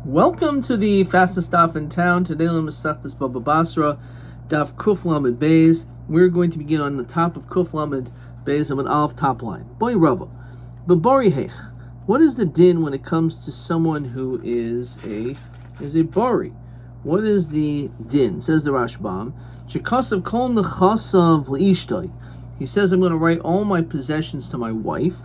Welcome to the fastest stop in town. Today, Masechtas Bava Batra, Daf Kuf Lamed Beis. We're going to begin on the top of Kuf Lamed Beis of an Aleph top line. Boy Rava, B'bari Hech. What is the din when it comes to someone who is a bari? What is the din? Says the Rashbam. Shekasav kol nechasav leishtay. He says, I'm going to write all my possessions to my wife.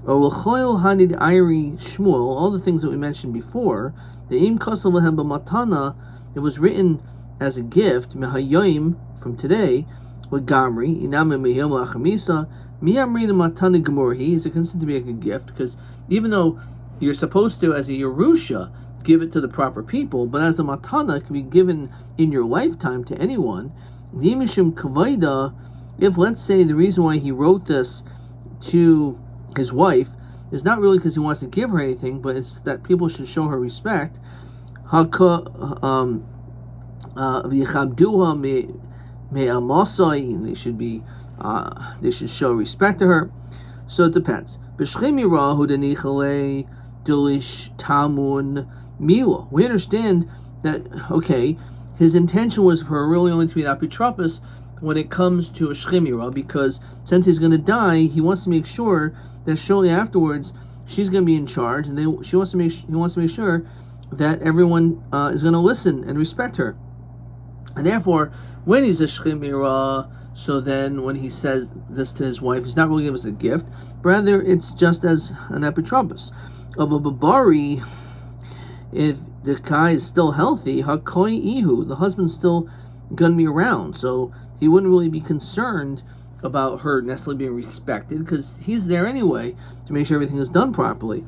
Or l'choil hanid iri shmuel, all the things that we mentioned before. The im kasav lehem b'matana, it was written as a gift mehayoim, from today. With gamri inam mehil lachamisa miamri the matana gemurhi. Is it considered to be like a gift? Because even though you're supposed to, as a yerusha, give it to the proper people, but as a matana, it can be given in your lifetime to anyone. Dimishim kavaida. If, let's say, the reason why he wrote this to his wife is not really because he wants to give her anything, but it's that people should show her respect. They should show respect to her. So it depends. We understand that, okay, his intention was for her really only to be an apotropos when it comes to a shchimira, because since he's going to die, he wants to make sure that shortly afterwards she's going to be in charge, and he wants to make sure that everyone is going to listen and respect her. And therefore, when he's a shchimira, so then when he says this to his wife, he's not really giving us a gift, rather it's just as an apotropos. Of a babari, if the guy is still healthy, hakoi ihu, the husband's still going to be around, so he wouldn't really be concerned about her necessarily being respected, because he's there anyway to make sure everything is done properly,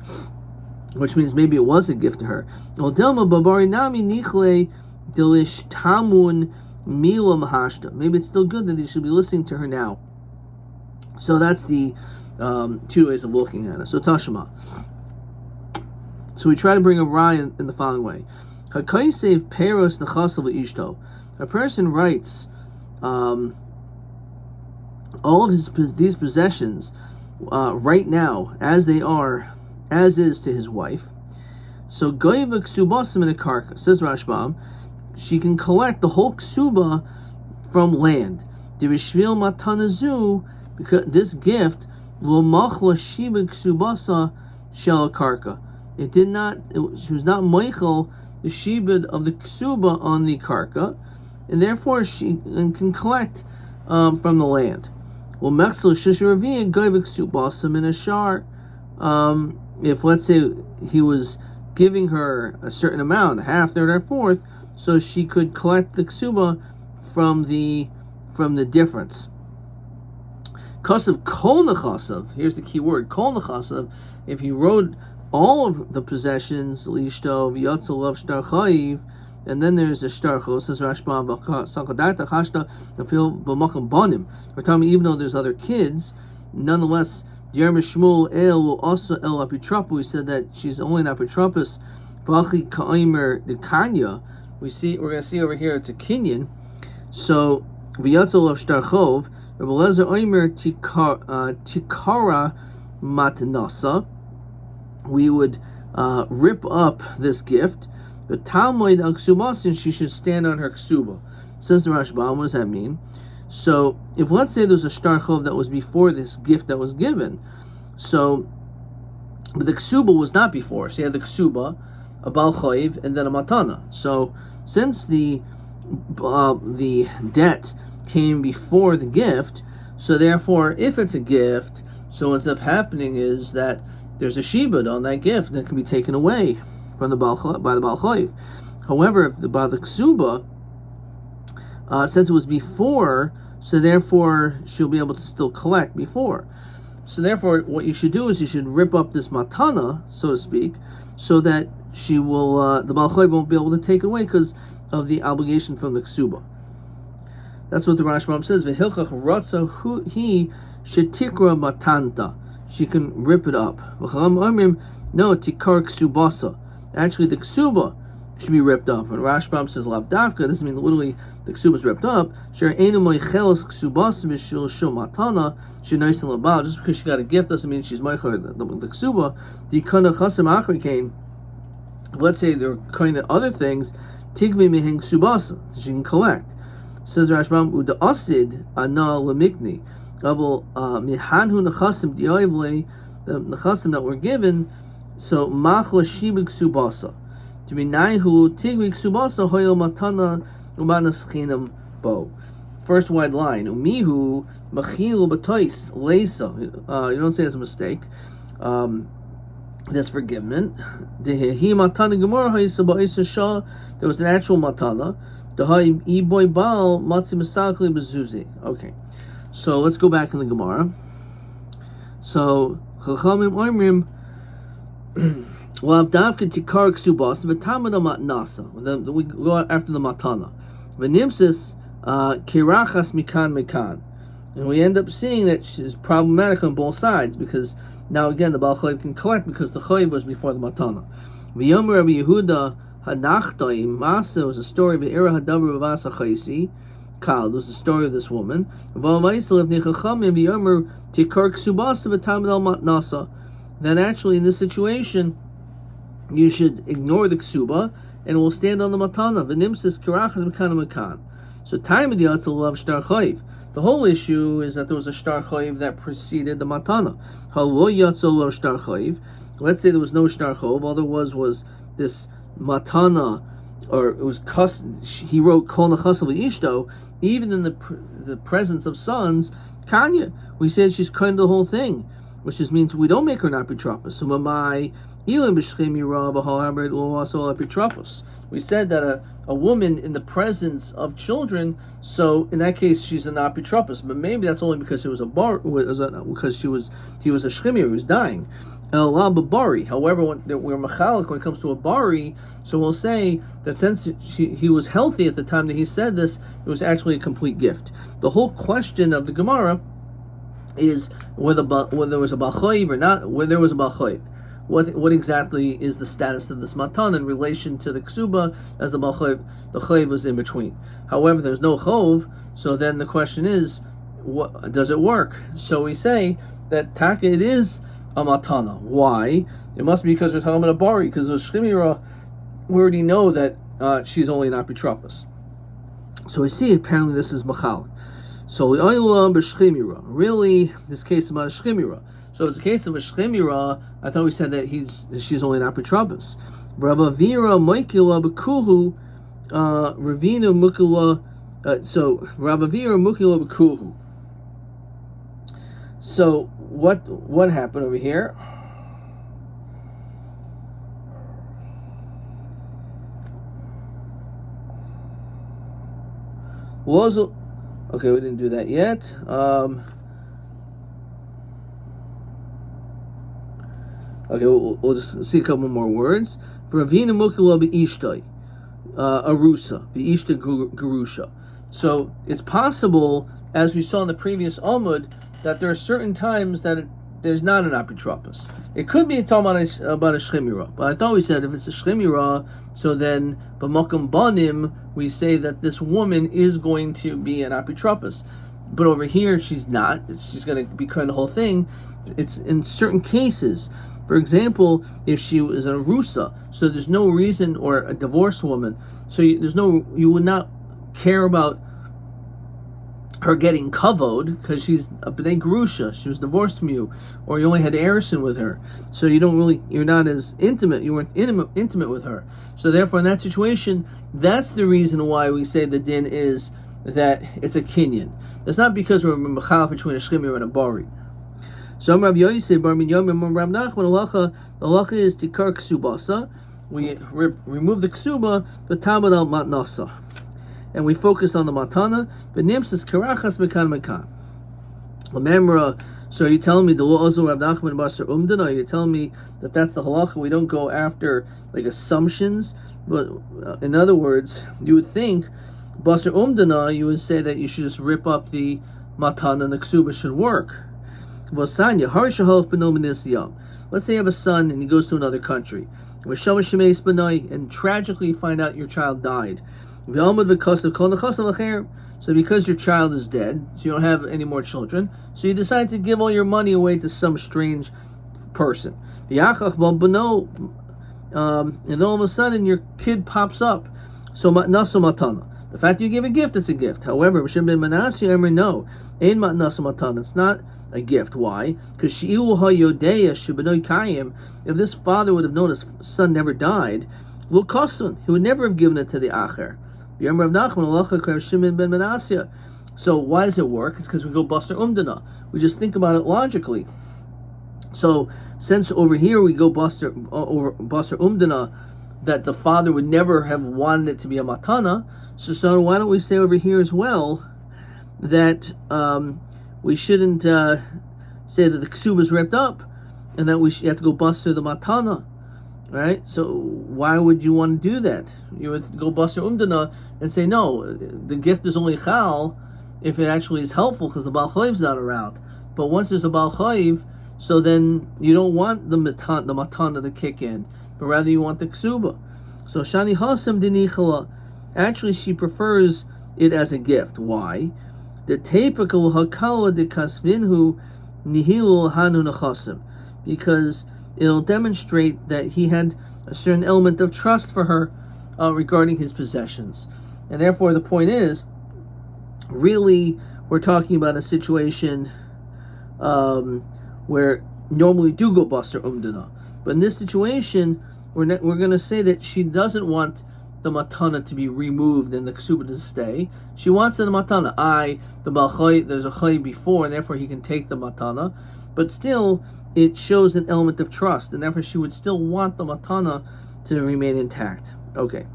which means maybe it was a gift to her. Maybe it's still good that he should be listening to her now. So that's the two ways of looking at it. So Tashma. So we try to bring a raya in the following way. A person writes all of these possessions right now, as they are, as is to his wife. So goyva ksubasim in a karka, says Rashbam, she can collect the whole ksuba from land. Divishvil matanazu, because this gift lo machla shiba ksubasa shel karka. She was not moichel the shibud of the ksuba on the karka, and therefore she can collect from the land. Well, mechsel shishiraviya goyva ksubasim in a shar. If, let's say, he was giving her a certain amount, a half, third, or fourth, so she could collect the ksuba from the difference. Kasav kol nechasav. Here's the key word, kol nechasav. If he wrote all of the possessions, lishto v'yatzalav shtar chayiv, and then there's a shtarcho, says Rashbam, sakadata chashta nafil b'makam banim. We're talking even though there's other kids, nonetheless, Yerma Shmuel El will also El Apitropu. We said that she's only an apotropos. V'achi ka'aimer the kanya. We're going to see over here it's a kinyan. So v'yatzol of shtarchov. Rabbi Lezer Oimer tikara matnasa. We would rip up this gift. The Talmud al ksubasin, she should stand on her ksuba. Says the Rashbam, what does that mean? So, if let's say there's a shtarchov that was before this gift that was given, but the ksuba was not before. So you had the ksuba, a bal chayiv, and then a matana. So, since the debt came before the gift, so therefore, if it's a gift, so what ends up happening is that there's a shibud on that gift that can be taken away from by the bal chayiv. However, if the ksuba, since it was before, so therefore she'll be able to still collect before. So therefore, what you should do is you should rip up this matana, so to speak, so that she will, the bal chayiv won't be able to take it away because of the obligation from the ksuba. That's what the Rashbam says. V'hilchach ratza he shetikra matanta. She can rip it up. No, tikar ksubasa. Actually, the ksuba should be ripped up. And Rashbam says lav davka, doesn't mean literally the ksuba is ripped up. Just because she got a gift doesn't mean she's meicher the ksuba. let's say there are kind of other things, tigvi mehen ksubasa, she can collect. Says Rashbam, uda asid ana lemikni, aval mihanhu nechasim di'oivle, the nechasim that were given, so machla shiba ksubasa, to be naihu tigvi ksubasa hoyel matana umanas chinam bo. First wide line, umihu machil batois leisa. You don't say it's a mistake. This forgiveness. There was an actual matana. Okay, so let's go back in the Gemara. So Chachamim Oimrim Lavdavka Tikar Ksubas V'Tamada Matnasa. We go after the matana. V'Nimsis Kirachas Mikan Mikan, and we end up seeing that she's problematic on both sides, because now again the Baal Chayiv can collect because the Chayiv was before the matana. V'Yomer Rabbi Yehuda Hanachtaim Masa was a story of Era Hadavar V'Vasa Chaysi. Kal was the story of this woman. Then actually in this situation you should ignore the ksuba and it will stand on the matana. V'nimsis kirachas mekan mekan. So time of the yatzel will have shtar chayiv. The whole issue is that there was a shtar chayiv that preceded the matana. Halo yatzel of shtar chayiv. Let's say there was no shtar chayiv. All there was this matana, or it was he wrote kol nechasav ishto. Even in the presence of sons, Kanya, we said she's kind of the whole thing, which just means we don't make her not betrothed. So mamai ilim b'shchemira b'ha'abed also betrothed. We said that a woman in the presence of children, so in that case she's a not betrothed. But maybe that's only because it was because he was a shchemir who was dying. Bari. However, we're machalik when it comes to a bari, so we'll say that since he was healthy at the time that he said this, it was actually a complete gift. The whole question of the Gemara is whether there was a balchayiv or not. Whether there was a balchayiv, what exactly is the status of this matan in relation to the ksuba, as the chayiv was in between. However, there's no chov, so then the question is, what does it work? So we say that taka it is a matana. Why? It must be because we're talking about a bari, because with shchimira, we already know that she's only not betrothed. So we see apparently this is machal. So really, this case is about a shchimira. So if it's a case of a shchimira, I thought we said that she's only not betrothed. Rabbi Vira Moikila Bekuhu Ravina Mukila. So Rabbi Vira Mukila Bekuhu. So what happened over here? Okay, we didn't do that yet. Okay, we'll just see a couple more words. Ravina Mukila B'Ishtai Arusa B'Ishta Garusha. So it's possible, as we saw in the previous Amud, that there are certain times that there's not an apotropos. It could be talking about a shchimira, but I thought we said if it's a shchimira, so then b'makam banim we say that this woman is going to be an apotropos. But over here she's not. She's going to be kind of the whole thing. It's in certain cases. For example, if she was a rusa, so there's no reason, or a divorced woman, so you would not care about her getting kavod because she's a b'nei grusha, she was divorced from you, or you only had erison with her, so you're not as intimate, you weren't intimate with her. So therefore, in that situation, that's the reason why we say the din is that it's a kinyan. It's not because we're mechalach between a shchimir and a bari. So Rabbi Yosef bar min Yomi Rab Nachman halacha is tikar ksubasa. We remove the ksuba, the tamad al matnasa, and we focus on the matana. But nimsas karachas mekan mekan. Remember, so you're telling me the law also Rab Nachman basar umdana? You're telling me that that's the halacha. We don't go after like assumptions, but in other words, you would think basar umdana. You would say that you should just rip up the matana and the ksuba should work. Let's say you have a son and he goes to another country, and tragically you find out your child died. So because your child is dead, so you don't have any more children, so you decide to give all your money away to some strange person. and all of a sudden your kid pops up. So matnasa matana. The fact you give a gift, it's a gift. However, Rishon ben Manasseh Emer, no, ein matnasa matana. It's not a gift. Why? Because she'ilu hayodeya shebenoi kayim. If this father would have known his son never died, lo kosun, he would never have given it to the acher. So why does it work? It's because we go baser umdana. We just think about it logically. So since over here we go baser umdana, that the father would never have wanted it to be a matana, so why don't we say over here as well that we shouldn't say that the ksuba is ripped up and that we have to go baser the matana, right? So why would you want to do that? You would go baser umdana and say no, the gift is only chal if it actually is helpful because the Baal Chayiv's not around. But once there's a Baal Chayiv, so then you don't want the matana to kick in, but rather you want the ksuba. So shani hasam dinichala, actually she prefers it as a gift. Why? The tepakal hakala de kasvinhu nihilu hanu nachasim, because it'll demonstrate that he had a certain element of trust for her regarding his possessions, and therefore the point is, really, we're talking about a situation where normally do go baser umdana, but in this situation, we're going to say that she doesn't want the matana to be removed and the ksuba to stay. She wants the matana. The Baal Chai, there's a Chai before, and therefore he can take the matana, but still, it shows an element of trust, and therefore she would still want the matana to remain intact. Okay.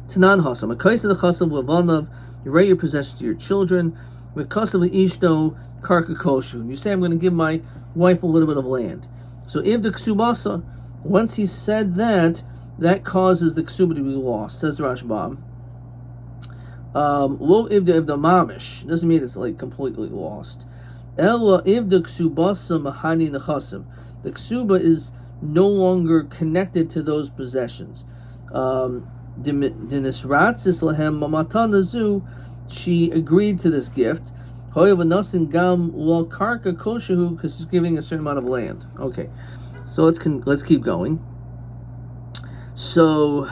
Tanan hasam, a kais of the chasam levanav. You write your possessions to your children. Mekasav ishto karka koshu. You say, I'm going to give my wife a little bit of land. So if the ksubasa, once he said that, that causes the ksuba to be lost. Says the Rashba. Lo ivda ivda mamish doesn't mean it's like completely lost. Ella ivda ksubasa mahani nechasim. The ksuba is no longer connected to those possessions. Dinisratzis lahem mamatana zu. She agreed to this gift. Hoyavanasin gam lo karka koshahu, because she's giving a certain amount of land. Okay, so let's keep going. So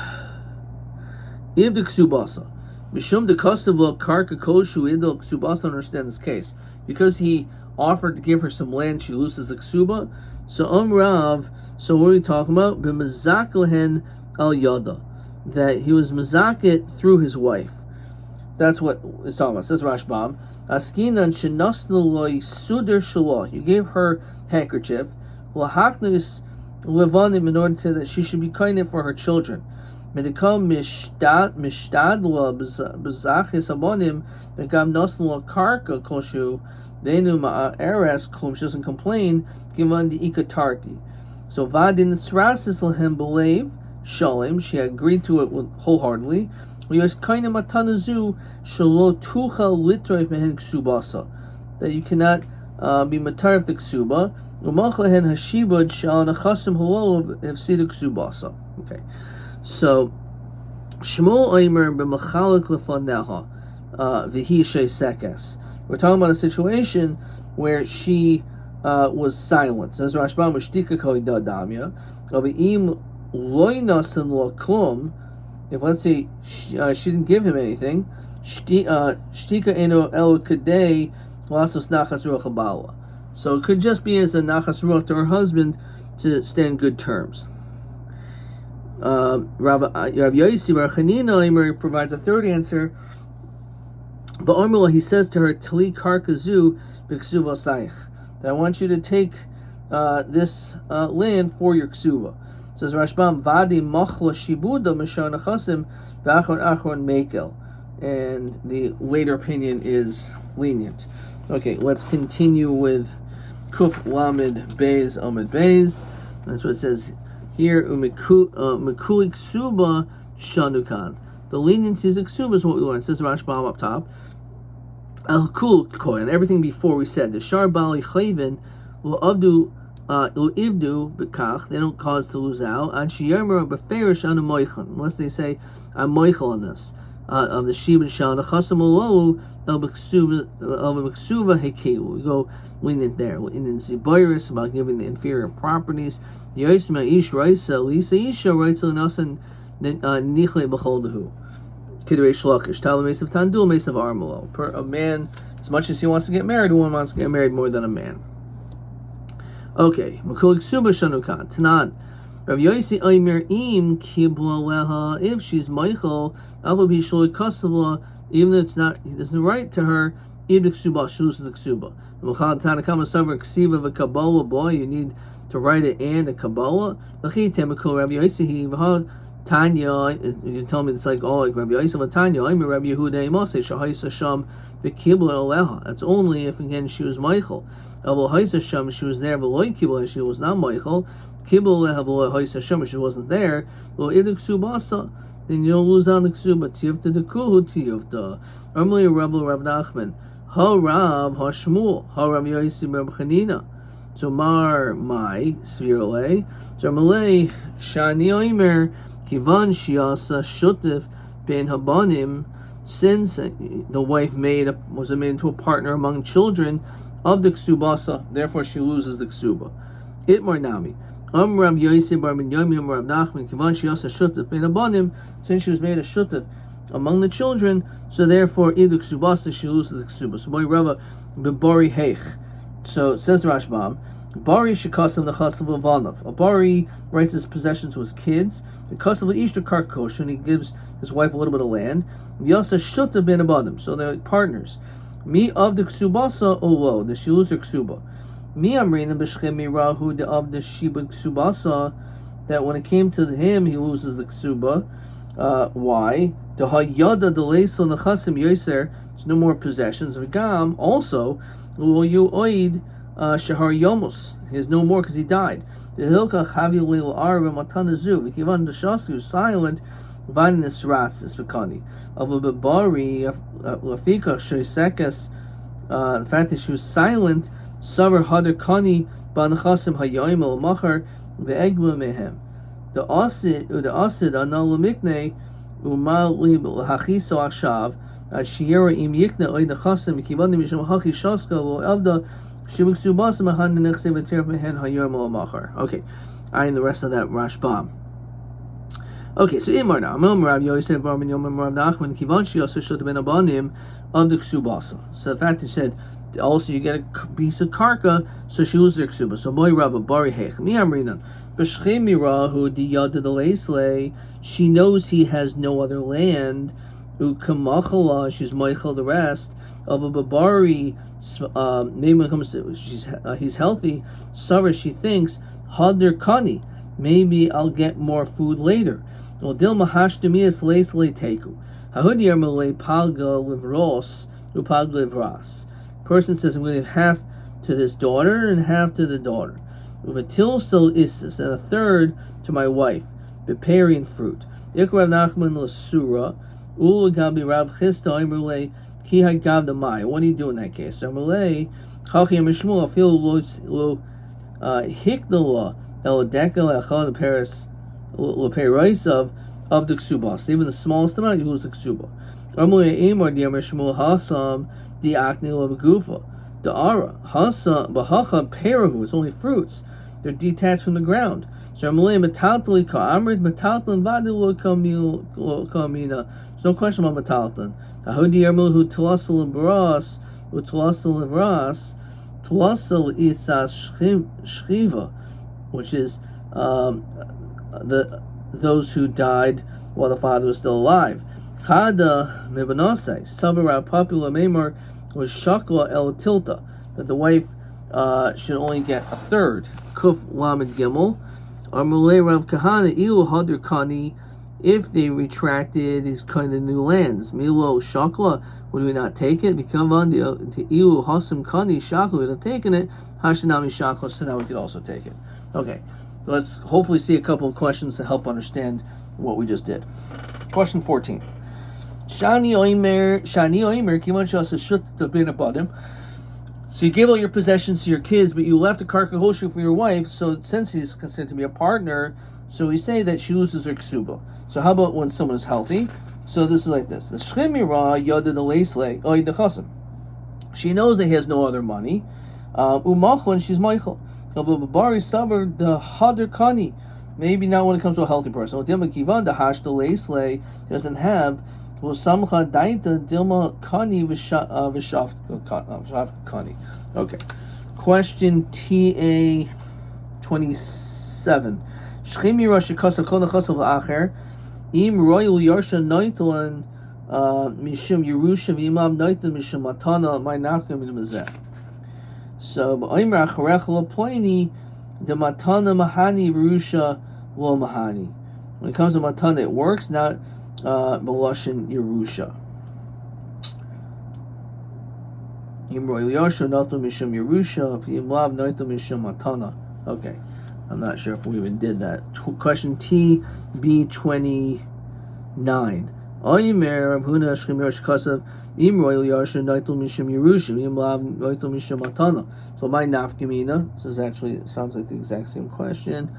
if the ksubasa mishum the kasav lo karka koshu idol ksubasa, understand this case because he offered to give her some land, she loses the ksuba. So Rav, so what are we talking about? B'mazakelhen al yada, that he was mazaket through his wife. That's what it's talking about. Says Rashbam, Askinan shenasnu loy suder shalah. You gave her handkerchief, lahachnis levanim, in order to that she should be kind for her children. Medikam mishtadla b'zachis abonim megam nasnu karka koshu venu ma'ares klum. She doesn't complain. Givan the ikatarti. So vadin tzrasis lehem belev shalem. She agreed to it wholeheartedly. That you cannot be matar of the ksuba. Okay, so Shmuel Omer b'machalik lefaneha v'hi shesekes. We're talking about a situation where she was silent. Says Rashbam shtika koi dadamya avim loynasen lo klum. If let's say she didn't give him anything, shtika eno el kadei lasos nachas ruach habala. So it could just be as a nachas ruach to her husband to stand good terms. Rabbi Yosi Bar Chanina provides a third answer. But Omela, he says to her, Tali karkazu b'ksuva saich, that I want you to take this land for your ksuva. Says Rashbam, Vadi machla shibuda mishar nechasim v'achon achon mekel, and the later opinion is lenient. Okay, let's continue with Kuf Lamed Beis Amid Beis. That's what it says here. Umikuli ksuba shanukan. The leniency is ksuba is what we learned. It says Rashbam up top. Al kul kohen. Everything before we said the shar bali chayvin will avdu. Ivdu bekach, they don't cause to lose out. And shiyomer beferish anu moichel, unless they say I'm moichel on this. of the sheep and shell, the chasam olu el b'ksuba hekelu. We go lenient there. In zibayris about giving the inferior properties. The yosim ish raisa lisa isha raisa l'nasan nichle b'choldahu. Kidrei shlokish tal mesav tandul mesav armalo. A man, as much as he wants to get married, one wants to get married more than a man. Okay, Makul Ksuba Shanukan Tanan. Rav Yosi Aimer Im Kibla Leha. If she's Michael, Alva Bishol Kasavla, even though it doesn't write to her, Ibik Ksuba, she loses the Ksuba. Mukhal Tanakama Savar Ksiva of a Kabbalah, boy, you need to write it and a Kabbalah. Lachi Temakul Rav Yosi Vaha Tanya, you tell me it's like, oh, like Rabbi Yosef Tanya, I'm a Rabbi Yehuda Imase, Shahaisa Sham, the Kibla Aleha. That's only if, again, she was Michael. Elvo Haisa Sham, she was there, Veloy Kibla, she was not Michael. Kibla Aleha, Veloy Haisa Sham, she wasn't there. Lo Idik Subasa, then you don't lose on the Ksuba. Tivta the Kuhu Tivta. Normally, Rabbi Rav Nachman. Ha Rav, Ha Shmuel, Ha Rabbi Yosef Rab Chanina. So Mar, Mai, Svirale. So Malay, Shani Oimer, Kivan Shiasa Shutif Ben Habanim, since the wife was made into a partner among children of the Ksubasa, therefore she loses the Ksuba. Itmar Nami. Rav Yosef Bar Ben Yomi Rav Nachman Kivan Shiasa Shutif Ben Habanim, since she was made a Shutif among the children, so therefore in the Ksubasa she loses the Ksuba. So boy Rava Bebari Heich. So it says Rashbam. Bari shekasav the chasav of Valnav. A Bari writes his possessions to his kids. The kasav ishta karkosh, and he gives his wife a little bit of land. Yasa shuta ben abadim, so they're partners. Mi of the ksubasa olo, the she loses her ksuba. Mi amrina b'shchem mirahu the of the shiba ksubasa, that when it came to him he loses the ksuba. Why? The hayada the leiso nechasim yoser. There's no more possessions. V'gam also lo you oid. Shahar Yomos, he has no more because he died. The Hilka Chavi Lil Arva Matanazu, Kivan the Shasku is silent, Vanis Ratzis Vikani. Of a Babari, Lafika Shoisekas, the fact that she was silent, Savar Hadar Kani, Banachasim Hayoim El Machar, the Egma Mehem. The Asid, Analumikne, Umal Lib Hachiso Ashav, Shiera Im Yikna Oid the Chasim, Kivan the Misham Hachi Shaska, Lo Elda. Okay, I in the rest of that Rashbam. Okay, so Imar now. Rav Yosef Bar Ben Yom Rav Nachman Kivan Shiasa Shut Ben Abanim of the Ksubasa. So the fact he said also you get a piece of karka, so she loses her Ksuba. So Boy Rabba Bari Hech Mi Amrinan B'Shchem Mirahu Di Yada the Leisle. She knows he has no other land. Ukamachala, she's Michael the rest of a Babari. Maybe when it comes to he's healthy. Sarah, she thinks Hadr Kani. Maybe I'll get more food later. Well, Dilma Hashtamias Laisle Teku. Hahudiar Malay Palga Livros Upagla Livras. Person says I'm going to give half to this daughter and half to the daughter. Umatil Sil Istis, and a third to my wife. Beparian fruit. Ikrav Nachman Lasura. Ula Gabi Rav Chista Imrule. Ki had gav the mai. What do you do in that case? Amalei, Chachi Mishmul, feel lo hikdala el dekel echad Paris lo peroisav of the ksubas. Even the smallest amount, you lose the ksuba. Amalei Amar di Mishmul Hasam di akni lo begufa. The ara Hasam bahacha perahu. It's only fruits. They're detached from the ground. So Amalei metaltali ka amrit metaltan vadi lo kamina. There's no question about metaltan. Ahudi Yermul Tulasal Bras, Tulasal Ras, Tulasal Itzas Shchiva, which is those who died while the father was still alive. Chada Mibanase, Savara Popular Memor was Shakla El Tilta, that the wife should only get a third. Kuf Lamed Gimel, Armule Rav Kahana Ilu Hadr Kani. If they retracted these kind of new lands, Milo Shakla, would we not take it? Become on the Ilu Hasam Kani Shakla, we would have taken it. Hashanami Shakla, so now we could also take it. Okay, let's hopefully see a couple of questions to help understand what we just did. Question 14. Shani Oimer, Kivan Shasa Shut to bin Abadim. So you gave all your possessions to your kids, but you left a karkahoshi for your wife, so since he's considered to be a partner, so we say that she loses her ksuba. So how about when someone is healthy? So this is like this. The Shchemira Yoda the Leisle Oy the Chasim. She knows that he has no other money. Umachel, and she's Michael. Bari Saber the Hadr Kani. Maybe not when it comes to a healthy person. Kivan the Hash the Leisle doesn't have. Samcha Daita Dilma Kani Vishaf Kani. Okay. Question TA 27. Shchemira Shikasa Kol Chasav Acher. Im Royal Yarsha Naitalan Mishum Yerusha Vimam Naitan Mishum Matana my Nakim in Mazet. So Imra Charechel Ploini the Matana Mahani Yerusha Lo Mahani. When it comes to Matana, it works, not Maloshin Yerusha. Im Royal Yarsha Naitan Mishum Yerusha Vimam Naitan Mishum Matana. Okay. I'm not sure if we even did that. Question TB29. Oimer Abhuna Shchemir Shkasav Im Royal Yarsha Naitul Mishum Yerusha Im Lav Naitul Mishum Matana. So my nafkamina. So this actually sounds like the exact same question.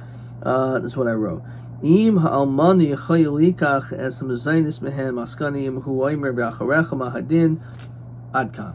This is what I wrote. Im Ha'almani Chayalikach Es Mazainis Mehem Askanim Hu Oimer B'Acharecha Mahadin Adkan.